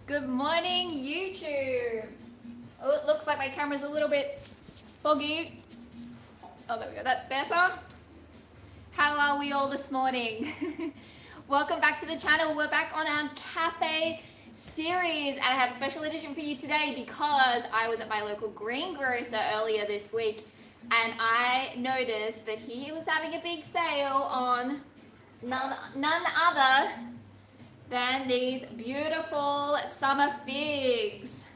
Good morning, YouTube. Oh, it looks like my camera's a little bit foggy. Oh, there we go. That's better. How are we all this morning? Welcome back to the channel. We're back on our cafe series, and I have a special edition for you today because I was at my local greengrocer earlier this week, and I noticed that he was having a big sale on none other than these beautiful summer figs.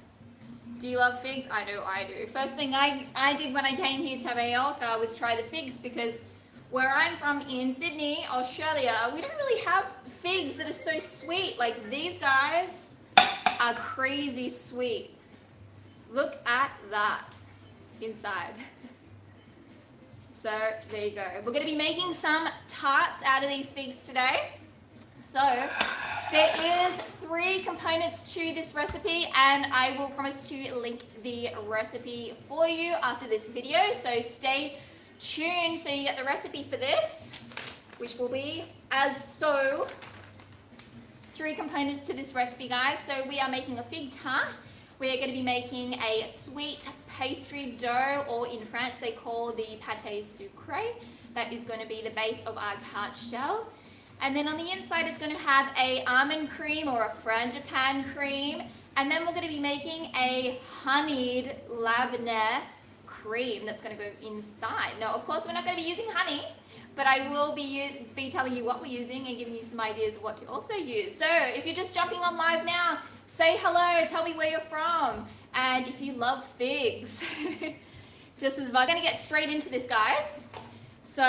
Do you love figs? I do. First thing I did when I came here to Mallorca was try the figs, because where I'm from in Sydney, Australia, we don't really have figs that are so sweet. Like, these guys are crazy sweet. Look at that inside. So there you go. We're going to be making some tarts out of these figs today. So there is 3 components to this recipe, and I will promise to link the recipe for you after this video. So stay tuned so you get the recipe for this, which will be as so. 3 components to this recipe, guys. So we are making a fig tart. We are going to be making a sweet pastry dough, or in France they call the Pate Sucre. That is going to be the base of our tart shell. And then on the inside it's going to have a almond cream or a frangipane cream. And then we're going to be making a honeyed labneh cream that's going to go inside. Now, of course, we're not going to be using honey, but I will be telling you what we're using and giving you some ideas of what to also use. So if you're just jumping on live now, say hello, tell me where you're from, and if you love figs. Just as well. I'm going to get straight into this, guys. So,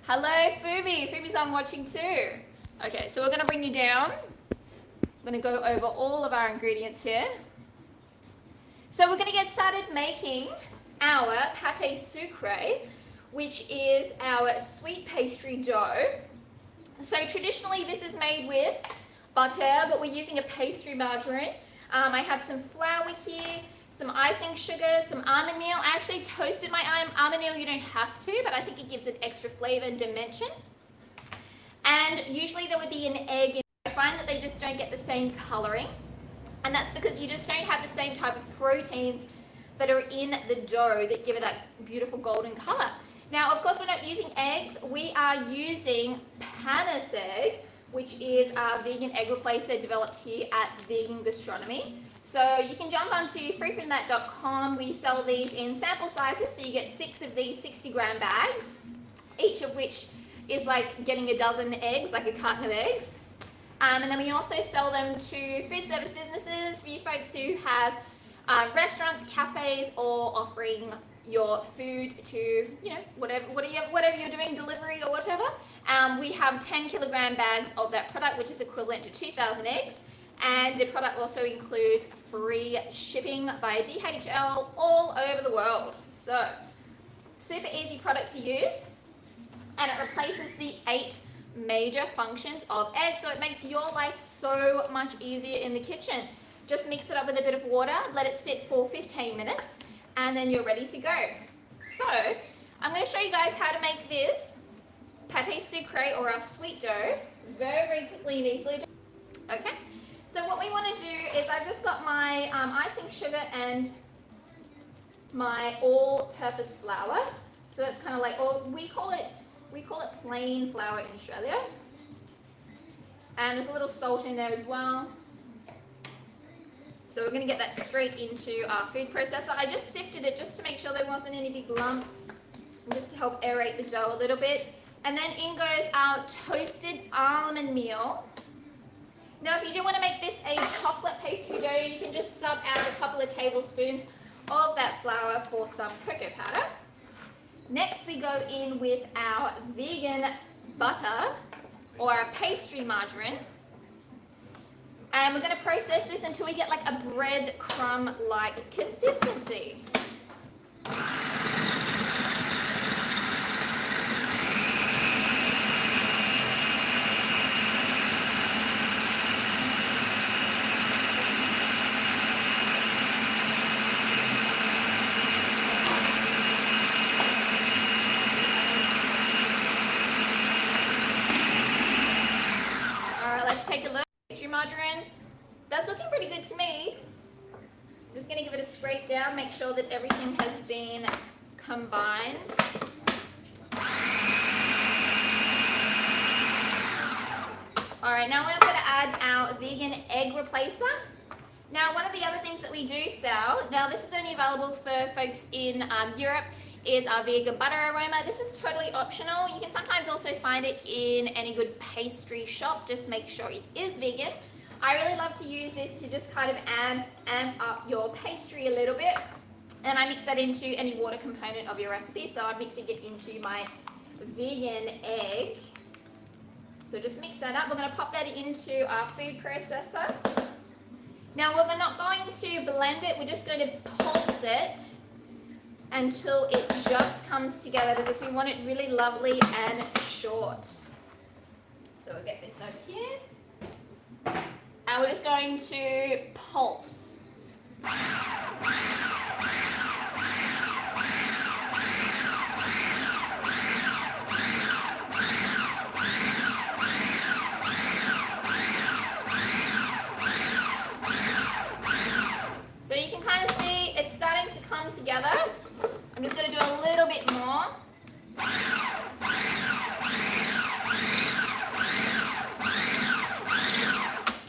hello Phoebe. Phoebe's on watching too. Okay, so we're going to bring you down. I'm going to go over all of our ingredients here. So we're going to get started making our Pate Sucre, which is our sweet pastry dough. So traditionally this is made with butter, but we're using a pastry margarine. I have some flour here, some icing sugar, some almond meal. I actually toasted my almond meal. You don't have to, but I think it gives it extra flavor and dimension. And usually there would be an egg in. I find that they just don't get the same coloring, and that's because you just don't have the same type of proteins that are in the dough that give it that beautiful golden color. Now, of course, we're not using eggs. We are using Pate egg, which is our vegan egg replacer developed here at Vegan Gastronomy. So you can jump onto freefromthat.com. We sell these in sample sizes, so you get 6 of these 60-gram bags, each of which is like getting a dozen eggs, like a carton of eggs. And then we also sell them to food service businesses, for you folks who have restaurants, cafes, or offering your food to, you know, whatever you're doing, delivery or whatever. We have 10 kilogram bags of that product, which is equivalent to 2,000 eggs. And the product also includes free shipping via DHL all over the world. So, super easy product to use, and it replaces the 8 major functions of eggs, so it makes your life so much easier in the kitchen. Just mix it up with a bit of water, let it sit for 15 minutes, and then you're ready to go. So, I'm going to show you guys how to make this Pate Sucre, or our sweet dough, very, very quickly and easily. Okay, so what we want to do is I've just got my icing sugar and my all-purpose flour. So that's kind of like, we call it plain flour in Australia. And there's a little salt in there as well. So we're going to get that straight into our food processor. I just sifted it just to make sure there wasn't any big lumps, and just to help aerate the dough a little bit. And then in goes our toasted almond meal. Now, if you do want to make this a chocolate pastry dough, you can just sub out a couple of tablespoons of that flour for some cocoa powder. Next, we go in with our vegan butter, or our pastry margarine. And we're going to process this until we get like a breadcrumb-like consistency. All right, let's take a look. Pastry margarine. That's looking pretty good to me. I'm just going to give it a scrape down, make sure that everything has been combined. Alright, now we're going to add our vegan egg replacer. Now, one of the other things that we do sell, now this is only available for folks in Europe, is our vegan butter aroma. This is totally optional. You can sometimes also find it in any good pastry shop. Just make sure it is vegan. I really love to use this to just kind of amp up your pastry a little bit. And I mix that into any water component of your recipe. So I'm mixing it into my vegan egg. So just mix that up. We're going to pop that into our food processor. Now we're not going to blend it. We're just going to pulse it until it just comes together because we want it really lovely and short. So we'll get this over here. And we're just going to pulse. So you can kind of see it's starting to come together. I'm just going to do a little bit more.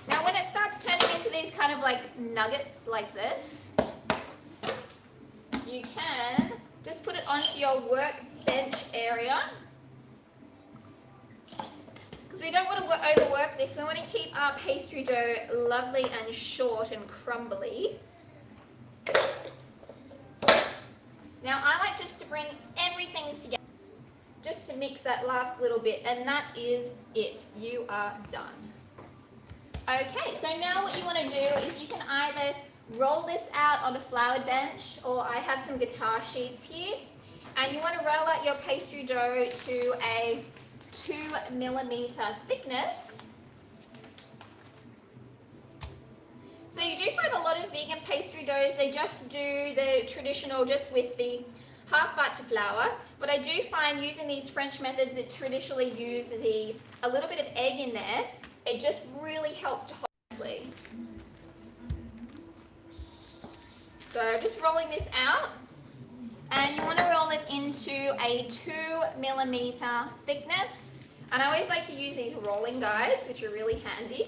Now when it starts turning into these kind of like nuggets like this, you can just put it onto your workbench area. Because we don't want to overwork this. We want to keep our pastry dough lovely and short and crumbly. Now I like just to bring everything together, just to mix that last little bit, and that is it. You are done. Okay, so now what you want to do is you can either roll this out on a floured bench, or I have some guitar sheets here, and you want to roll out your pastry dough to a 2mm thickness. So you do find a lot of vegan pastry doughs, they just do the traditional just with the half fat to flour, but I do find using these French methods that traditionally use a little bit of egg in there, it just really helps to hold nicely. So just rolling this out, and you want to roll it into a 2mm thickness, and I always like to use these rolling guides, which are really handy.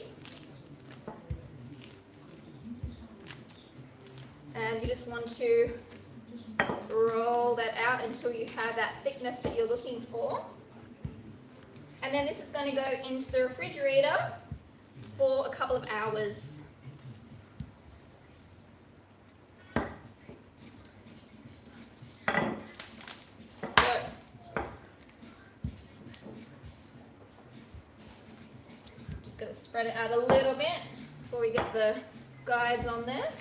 And you just want to roll that out until you have that thickness that you're looking for. And then this is going to go into the refrigerator for a couple of hours. So, just going to spread it out a little bit before we get the guides on there.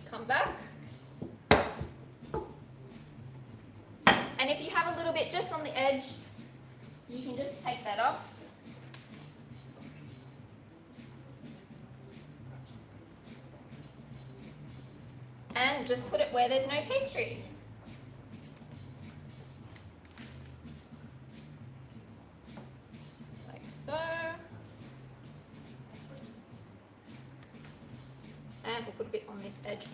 Come back, and if you have a little bit just on the edge, you can just take that off. And just put it where there's no pastry. Like so. And we'll put a bit on this edge.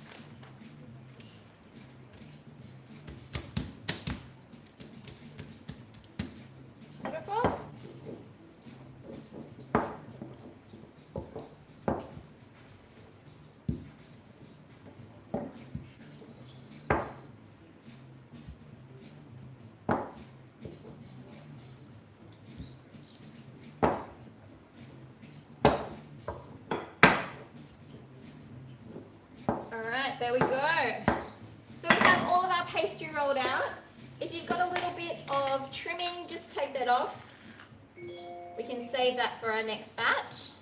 Beautiful. Alright, there we go. So we have all of our pastry rolled out. If you've got a little bit of trimming, just take that off. We can save that for our next batch.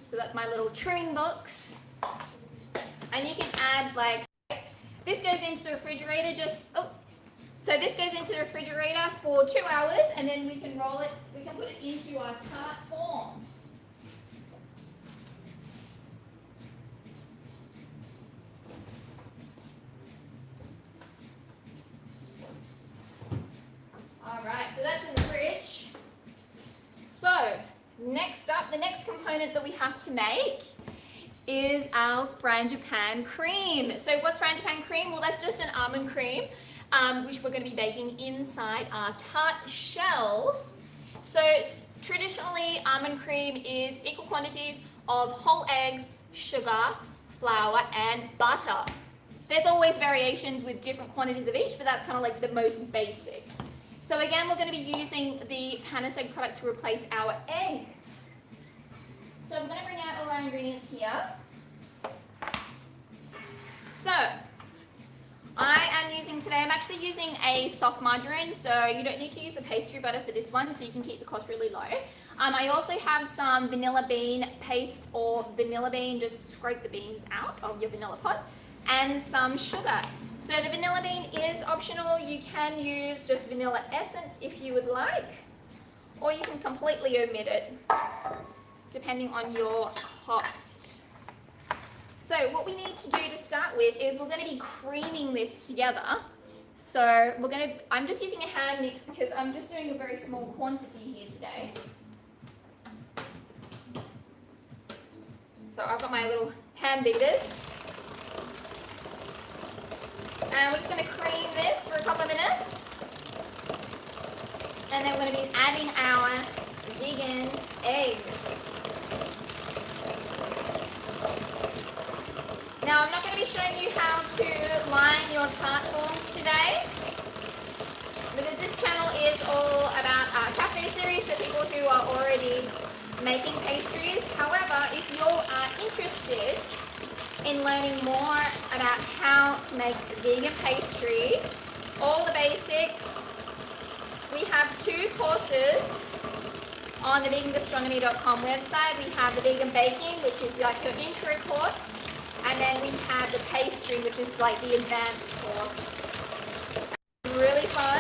So that's my little trimming box. And you can add like, this goes into the refrigerator so this goes into the refrigerator for 2 hours, and then we can roll it, we can put it into our tart forms. Alright, so that's in the fridge. So, next up, the next component that we have to make is our frangipane cream. So what's frangipane cream? Well, that's just an almond cream, which we're going to be baking inside our tart shells. So traditionally, almond cream is equal quantities of whole eggs, sugar, flour, and butter. There's always variations with different quantities of each, but that's kind of like the most basic. So again, we're going to be using the Pate product to replace our egg. So I'm going to bring out all our ingredients here. So, I'm actually using a soft margarine, so you don't need to use the pastry butter for this one, so you can keep the cost really low. I also have some vanilla bean paste or vanilla bean, just scrape the beans out of your vanilla pot, and some sugar. So the vanilla bean is optional. You can use just vanilla essence if you would like, or you can completely omit it, depending on your cost. So what we need to do to start with is we're going to be creaming this together. So I'm just using a hand mix because I'm just doing a very small quantity here today. So I've got my little hand beaters. And we're just going to cream this for a couple of minutes. And then we're going to be adding our vegan egg. Now, I'm not going to be showing you how to line your tart forms today, because this channel is all about our cafe series for people who are already making pastries. However, if you are interested in learning more about how to make vegan pastry, all the basics, we have 2 courses on the vegangastronomy.com website. We have the vegan baking, which is like your intro course. And then we have the pastry, which is like the advanced course. Really fun.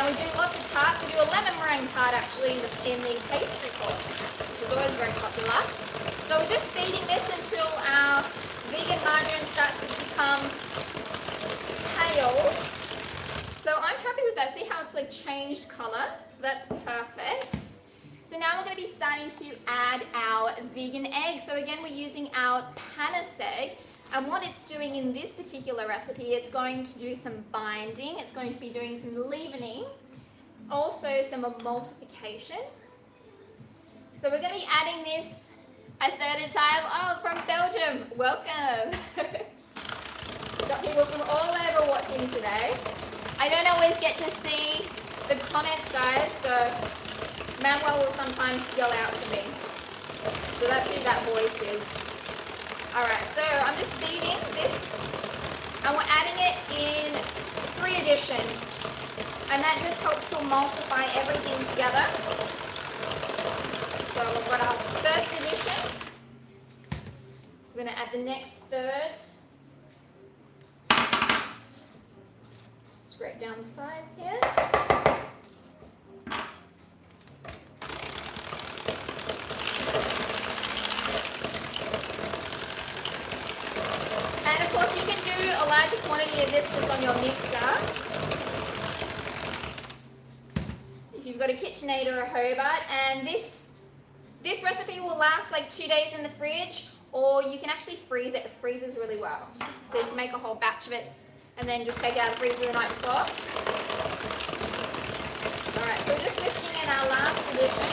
We do lots of tarts. We do a lemon meringue tart actually in the pastry course, which is always very popular. So we're just feeding this until our vegan margarine starts to become pale. So I'm happy with that. See how it's like changed color? So that's perfect. So now we're going to be starting to add our vegan egg. So again, we're using our Pate egg. And what it's doing in this particular recipe, it's going to do some binding. It's going to be doing some leavening. Also some emulsification. So we're going to be adding this a third time. Oh, from Belgium. Welcome. We've got people from all over watching today. I don't always get to see the comments, guys, so Manuel will sometimes yell out to me. So that's who that voice is. Alright, so I'm just beating this, and we're adding it in 3 additions. And that just helps to emulsify everything together. So we've got our first addition. We're going to add the next third. Scrape down the sides here. And of course you can do a larger quantity of this just on your mixer. If you've got a KitchenAid or a Hobart, and this recipe will last like 2 days in the fridge, or you can actually freeze it. It freezes really well. So you can make a whole batch of it and then just take it out of the freezer the night before. Alright, so we're just whisking in our last addition.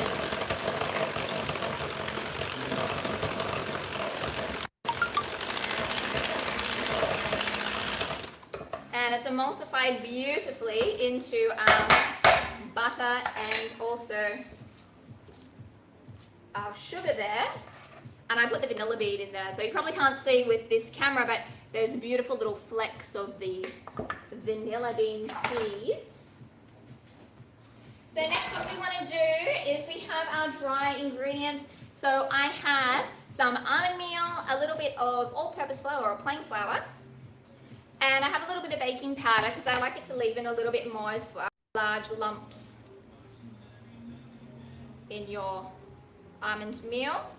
And it's emulsified beautifully into our butter and also our sugar there. And I put the vanilla bean in there, so you probably can't see with this camera, but there's beautiful little flecks of the vanilla bean seeds. So next what we want to do is we have our dry ingredients. So I have some almond meal, a little bit of all-purpose flour or plain flour, and I have a little bit of baking powder because I like it to leave in a little bit more as well. Large lumps in your almond meal.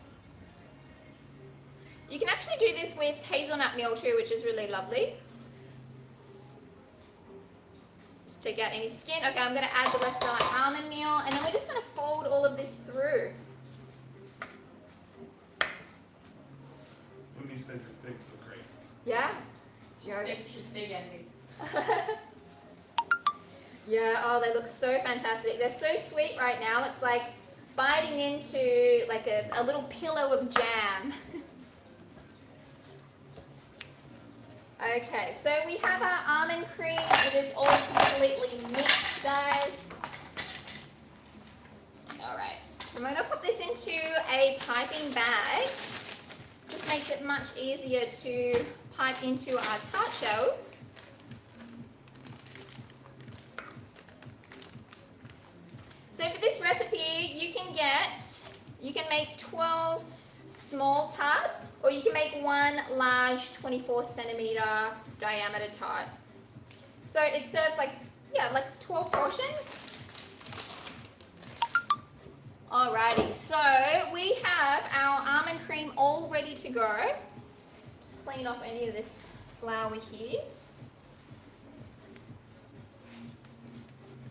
You can actually do this with hazelnut meal too, which is really lovely. Just take out any skin. Okay, I'm going to add the rest of my almond meal, and then we're just going to fold all of this through. When you said your figs look great. Yeah? It's just big envy. Yeah, oh, they look so fantastic. They're so sweet right now. It's like biting into like a little pillow of jam. Okay, so we have our almond cream. It is all completely mixed, guys. All right, so I'm going to put this into a piping bag. Just makes it much easier to pipe into our tart shells. So for this recipe, you can make 12 small tarts, or you can make one large 24 centimeter diameter tart. So it serves like 12 portions. Alrighty, so we have our almond cream all ready to go. Just clean off any of this flour here.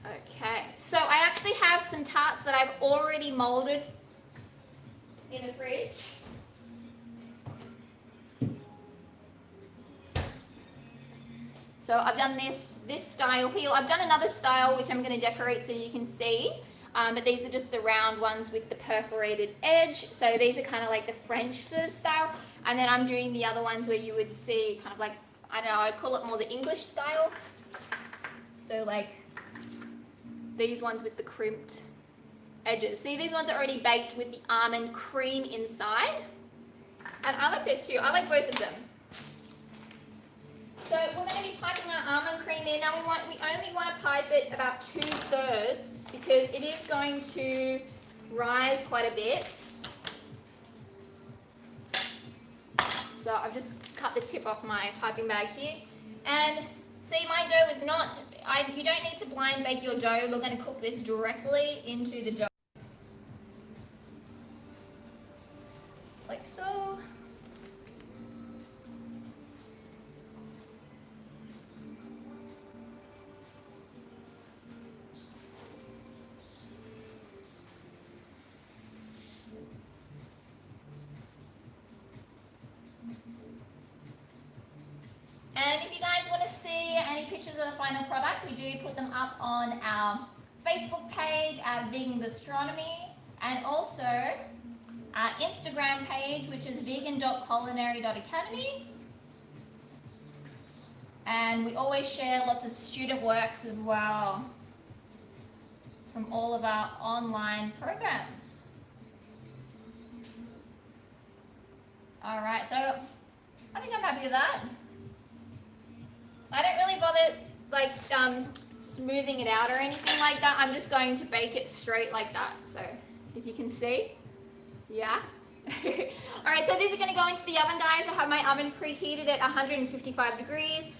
Okay, so I actually have some tarts that I've already molded in the fridge. So I've done this style here. I've done another style which I'm going to decorate so you can see. But these are just the round ones with the perforated edge. So these are kind of like the French sort of style. And then I'm doing the other ones where you would see kind of like, I don't know, I'd call it more the English style. So like these ones with the crimped edges. See, these ones are already baked with the almond cream inside. And I like this too. I like both of them. So we're going to be piping our almond cream in. Now we only want to pipe it about 2/3 because it is going to rise quite a bit. So I've just cut the tip off my piping bag here. And see, my dough is not, you don't need to blind bake your dough. We're going to cook this directly into the dough. Like so. And if you guys want to see any pictures of the final product, we do put them up on our Facebook page at Vegan Gastronomy, and also our Instagram page, which is vegan.culinary.academy. And we always share lots of student works as well from all of our online programs. All right, so I think I'm happy with that. I don't really bother like smoothing it out or anything like that. I'm just going to bake it straight like that. So if you can see, yeah. All right, so these are going to go into the oven, guys. I have my oven preheated at 155 degrees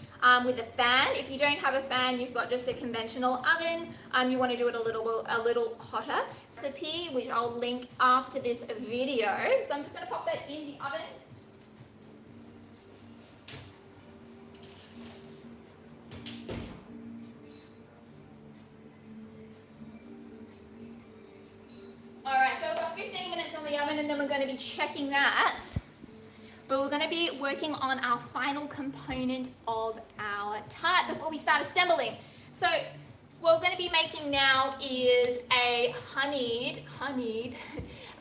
with a fan. If you don't have a fan, you've got just a conventional oven. You want to do it a little hotter. Recipe, which I'll link after this video. So I'm just going to pop that in the oven. Alright, so we've got 15 minutes on the oven and then we're going to be checking that. But we're going to be working on our final component of our tart before we start assembling. So what we're going to be making now is a honeyed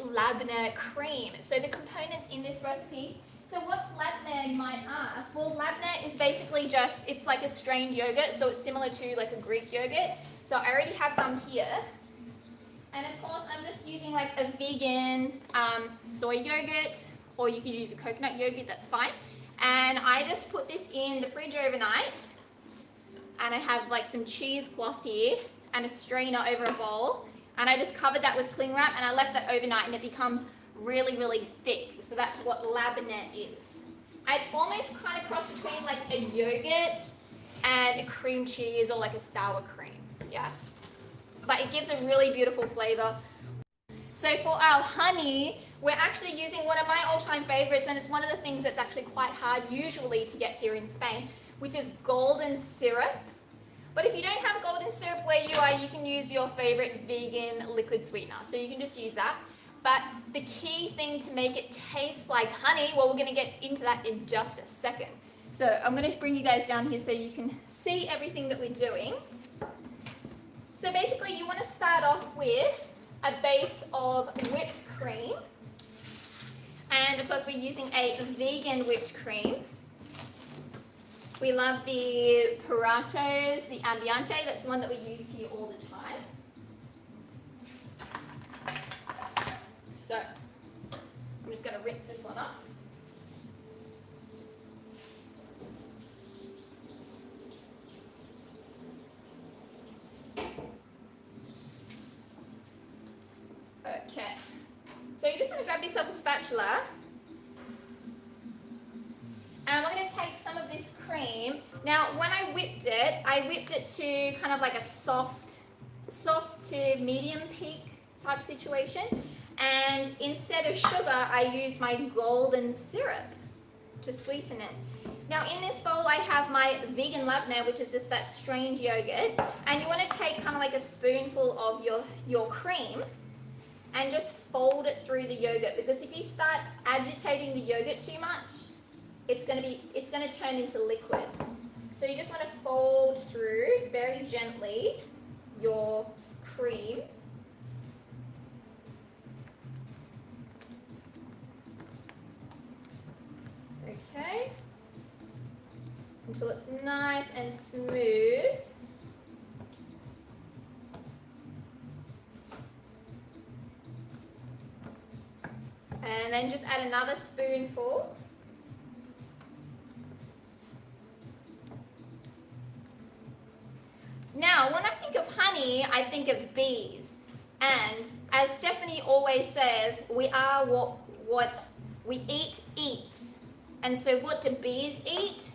labneh cream. So the components in this recipe. So what's labneh, you might ask? Well, labneh is basically just, it's like a strained yogurt, so it's similar to like a Greek yogurt. So I already have some here. And of course, I'm just using like a vegan soy yogurt, or you could use a coconut yogurt, that's fine. And I just put this in the fridge overnight. And I have like some cheesecloth here and a strainer over a bowl. And I just covered that with cling wrap and I left that overnight and it becomes really, really thick. So that's what labneh is. And it's almost kind of cross between like a yogurt and a cream cheese or like a sour cream. Yeah. But it gives a really beautiful flavor. So for our honey, we're actually using one of my all-time favorites, and it's one of the things that's actually quite hard usually to get here in Spain, which is golden syrup. But if you don't have golden syrup where you are, you can use your favorite vegan liquid sweetener. So you can just use that. But the key thing to make it taste like honey, well, we're going to get into that in just a second. So I'm going to bring you guys down here so you can see everything that we're doing. So basically you want to start off with a base of whipped cream. And of course we're using a vegan whipped cream. We love the Paratos, the Ambiente, that's the one that we use here all the time. So, I'm just going to rinse this one off. Okay, so you just want to grab yourself a spatula. And we're going to take some of this cream. Now, when I whipped it to kind of like a soft to medium peak type situation. And instead of sugar, I used my golden syrup to sweeten it. Now, in this bowl, I have my vegan labneh, which is just that strange yogurt. And you want to take kind of like a spoonful of your cream and just fold it through the yogurt. Because if you start agitating the yogurt too much, it's going to turn into liquid. So you just want to fold through very gently your cream. Okay. Until it's nice and smooth. And then just add another spoonful. Now, when I think of honey, I think of bees. And as Stephanie always says, we are what we eat eats. And so what do bees eat?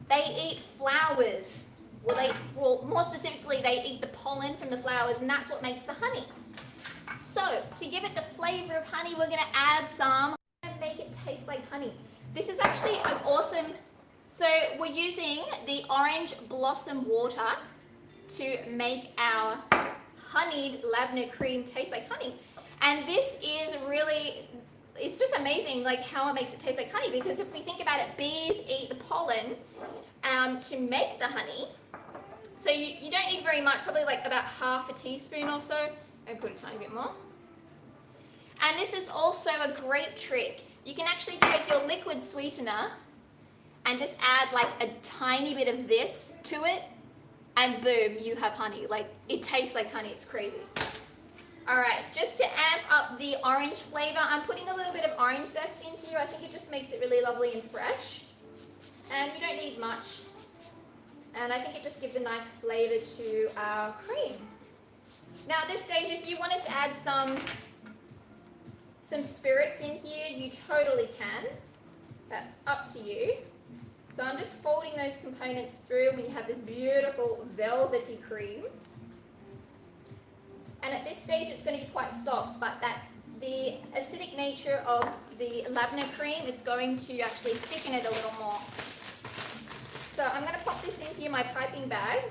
They eat flowers. Well, more specifically, they eat the pollen from the flowers, and that's what makes the honey. So, to give it the flavor of honey, we're going to add some and make it taste like honey. This is actually an awesome... So, we're using the orange blossom water to make our honeyed labneh cream taste like honey. And this is really, it's just amazing like how it makes it taste like honey, because if we think about it, bees eat the pollen to make the honey. So you don't need very much, probably like about half a teaspoon or so. Maybe put a tiny bit more. And this is also a great trick. You can actually take your liquid sweetener and just add like a tiny bit of this to it, and boom, you have honey. Like, it tastes like honey. It's crazy. Alright, just to amp up the orange flavor, I'm putting a little bit of orange zest in here. I think it just makes it really lovely and fresh. And you don't need much. And I think it just gives a nice flavor to our cream. Now at this stage, if you wanted to add some spirits in here, you totally can. That's up to you. So I'm just folding those components through, and you have this beautiful velvety cream. And at this stage it's going to be quite soft, but the acidic nature of the labneh cream, it's going to actually thicken it a little more. So I'm going to pop this in here, my piping bag.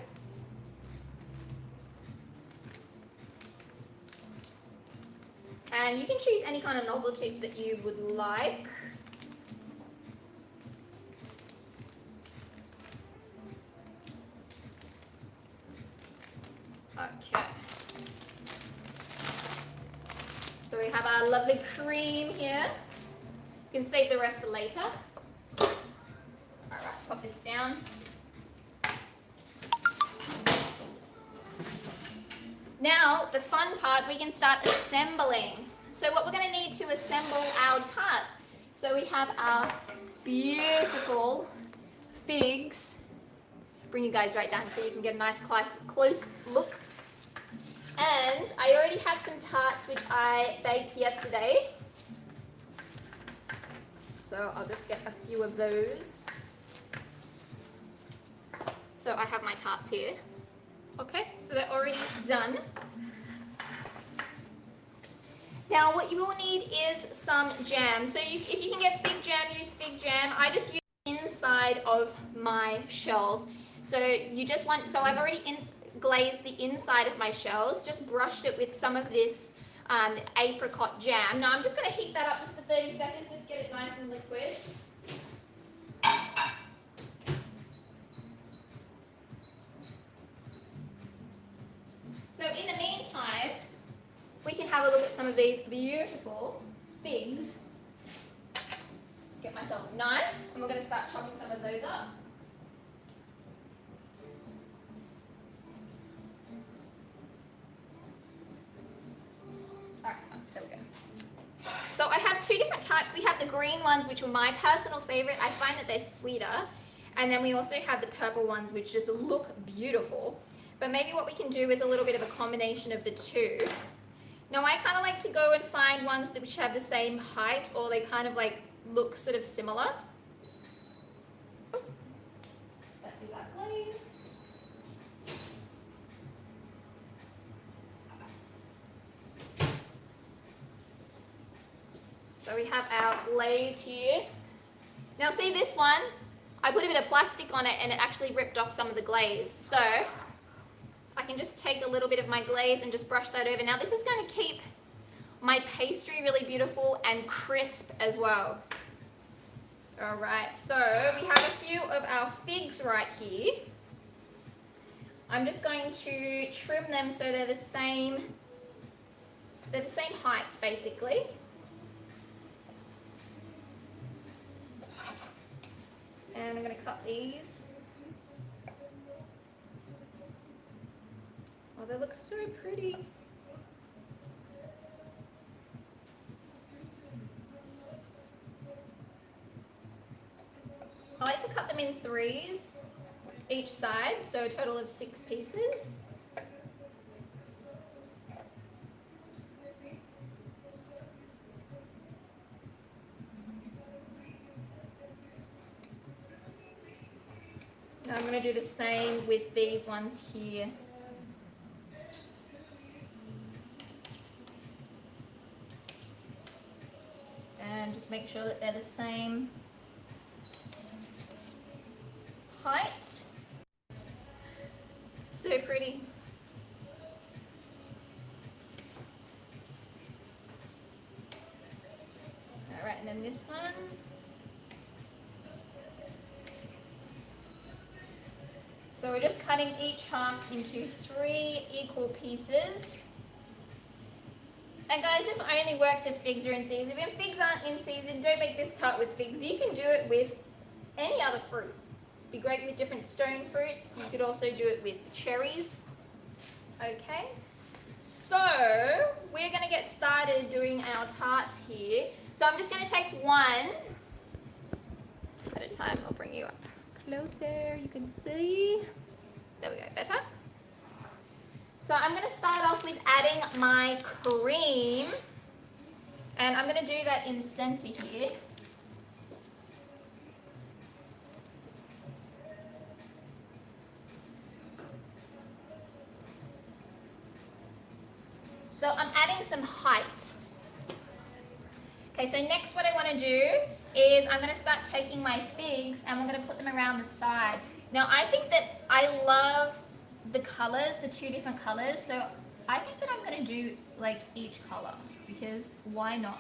And you can choose any kind of nozzle tip that you would like. Okay. So we have our lovely cream here. You can save the rest for later. Alright, pop this down. Now, the fun part, we can start assembling. So what we're going to need to assemble our tarts. So we have our beautiful figs. Bring you guys right down so you can get a nice close look. And I already have some tarts which I baked yesterday. So I'll just get a few of those. So I have my tarts here. Okay, so they're already done. Now what you will need is some jam. So if you can get fig jam, use fig jam. I just use inside of my shells. So I've already glazed the inside of my shells, just brushed it with some of this apricot jam. Now I'm just going to heat that up just for 30 seconds, just get it nice and liquid. So in the meantime, we can have a look at some of these beautiful figs. Get myself a knife, and we're going to start chopping some of those up. Alright, there we go. So I have two different types. We have the green ones, which were my personal favorite. I find that they're sweeter. And then we also have the purple ones, which just look beautiful. But maybe what we can do is a little bit of a combination of the two. Now I kind of like to go and find ones which have the same height, or they kind of like look sort of similar. That is our glaze. So we have our glaze here. Now see this one, I put a bit of plastic on it and it actually ripped off some of the glaze. So I can just take a little bit of my glaze and just brush that over. Now this is going to keep my pastry really beautiful and crisp as well. Alright, so we have a few of our figs right here. I'm just going to trim them so they're the same height basically. And I'm going to cut these. Oh, they look so pretty. I like to cut them in threes each side, so a total of 6 pieces. Now I'm going to do the same with these ones here. And just make sure that they're the same height. So pretty. Alright, and then this one. So we're just cutting each half into 3 equal pieces. And guys, this only works if figs are in season. If figs aren't in season, don't make this tart with figs. You can do it with any other fruit. It'd be great with different stone fruits. You could also do it with cherries. Okay, so we're going to get started doing our tarts here. So I'm just going to take one at a time. I'll bring you up closer. You can see. There we go. Better. So I'm going to start off with adding my cream, and I'm going to do that in the center here. So I'm adding some height. Okay, so next what I want to do is I'm going to start taking my figs and we're going to put them around the sides. Now I think that I love the colors, the 2 different colors, so I think that I'm going to do like each color, because why not?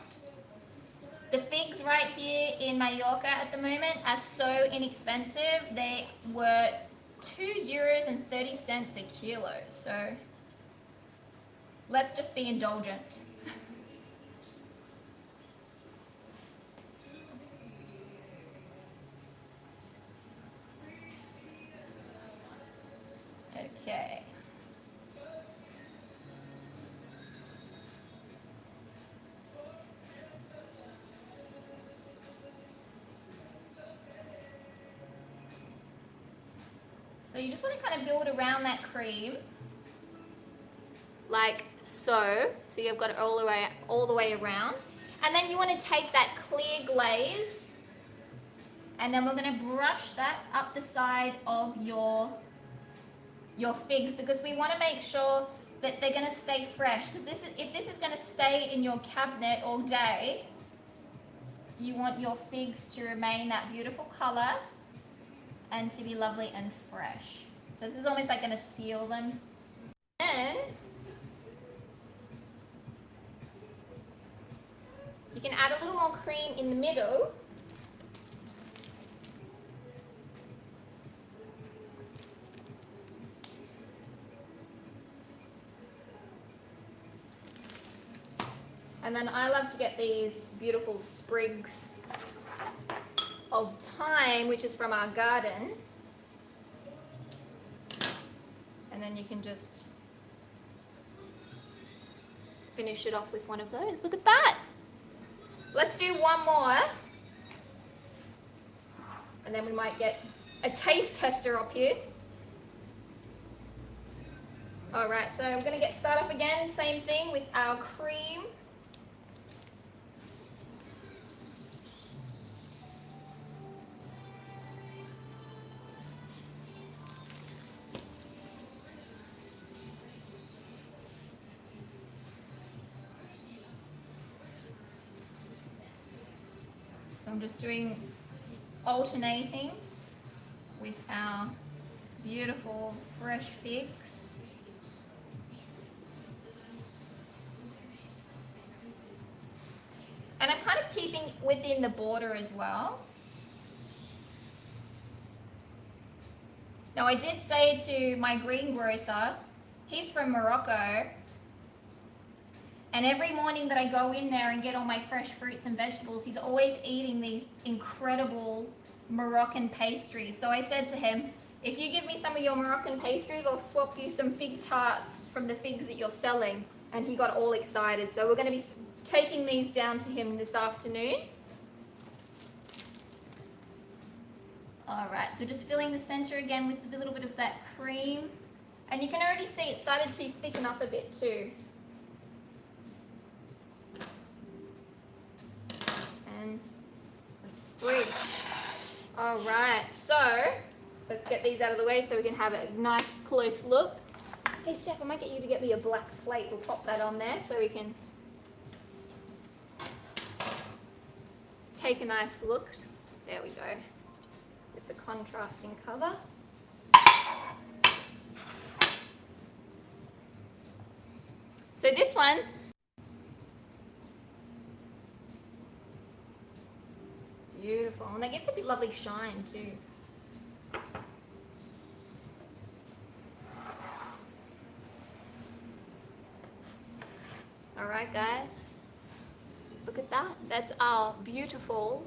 The figs right here in Mallorca at the moment are so inexpensive. They were €2.30 a kilo, so let's just be indulgent. Okay. So you just want to kind of build around that cream, like so. So you've got it all the way around. And then you want to take that clear glaze And then we're going to brush that up the side of your figs, because we want to make sure that they're going to stay fresh, because if this is going to stay in your cabinet all day, you want your figs to remain that beautiful color and to be lovely and fresh. So this is almost like going to seal them. Then you can add a little more cream in the middle. And then I love to get these beautiful sprigs of thyme, which is from our garden. And then you can just finish it off with one of those. Look at that. Let's do one more. And then we might get a taste tester up here. Alright, so I'm going to start off again, same thing with our cream. So I'm just doing alternating with our beautiful fresh figs. And I'm kind of keeping within the border as well. Now I did say to my greengrocer, he's from Morocco, and every morning that I go in there and get all my fresh fruits and vegetables, he's always eating these incredible Moroccan pastries. So I said to him, if you give me some of your Moroccan pastries, I'll swap you some fig tarts from the figs that you're selling. And he got all excited. So we're going to be taking these down to him this afternoon. Alright, so just filling the center again with a little bit of that cream. And you can already see it started to thicken up a bit too. And a sprig. Alright, so let's get these out of the way so we can have a nice close look. Hey Steph, I might get you to get me a black plate. We'll pop that on there so we can take a nice look. There we go. With the contrasting colour. So this one, beautiful, and that gives a lovely shine too. Alright guys, look at that. That's our beautiful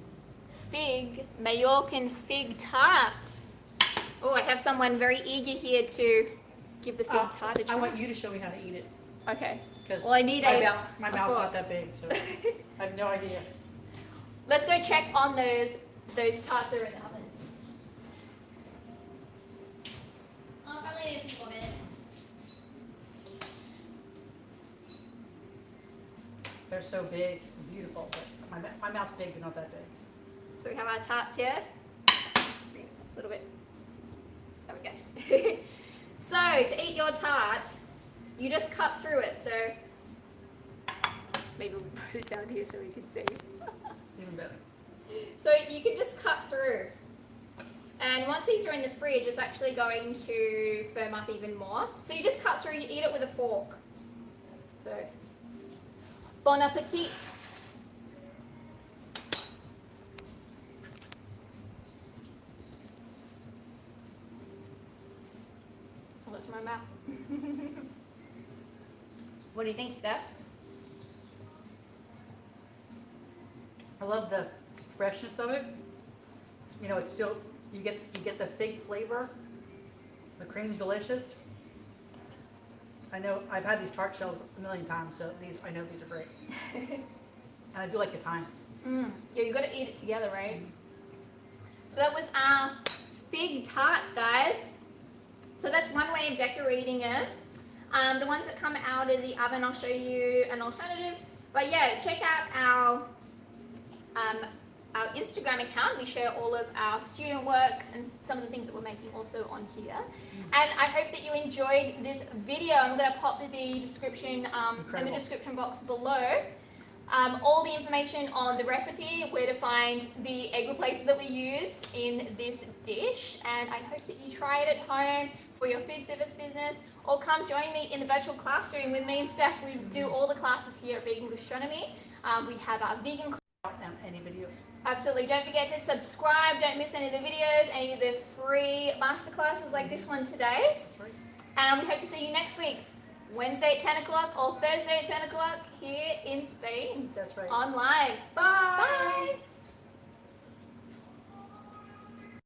Majorcan fig tart. Oh, I have someone very eager here to give the fig tart a try. I want you to show me how to eat it. Okay. Because Well, I need my mouth's not that big, so I have no idea. Let's go check on those tarts that are in the oven. Probably in a few more minutes. They're so big and beautiful, but my mouth's big, but not that big. So we have our tarts here. Bring this up a little bit. There we go. So to eat your tart, you just cut through it. So maybe we'll put it down here so we can see. Even better. So you can just cut through. And once these are in the fridge, it's actually going to firm up even more. So you just cut through, you eat it with a fork. So, bon appetit. Oh, that's my mouth. What do you think, Steph? I love the freshness of it. You know, it's still, you get the fig flavor. The cream's delicious. I know I've had these tart shells a million times, so I know these are great. And I do like the thyme. Yeah, you got to eat it together, right? So that was our fig tarts, guys. So that's one way of decorating it. The ones that come out of the oven, I'll show you an alternative. But yeah, check out our our Instagram account. We share all of our student works and some of the things that we're making also on here. And I hope that you enjoyed this video. I'm going to pop the description in the description box below. All the information on the recipe, where to find the egg replacer that we used in this dish, and I hope that you try it at home for your food service business, or come join me in the virtual classroom with me and Steph. We do all the classes here at Vegan Gastronomy. We have our vegan. Any videos? Absolutely. Don't forget to subscribe. Don't miss any of the videos, any of the free masterclasses like this one today. That's right. And we hope to see you next week. Wednesday at 10 o'clock or Thursday at 10 o'clock here in Spain. That's right. Online. Bye. Bye.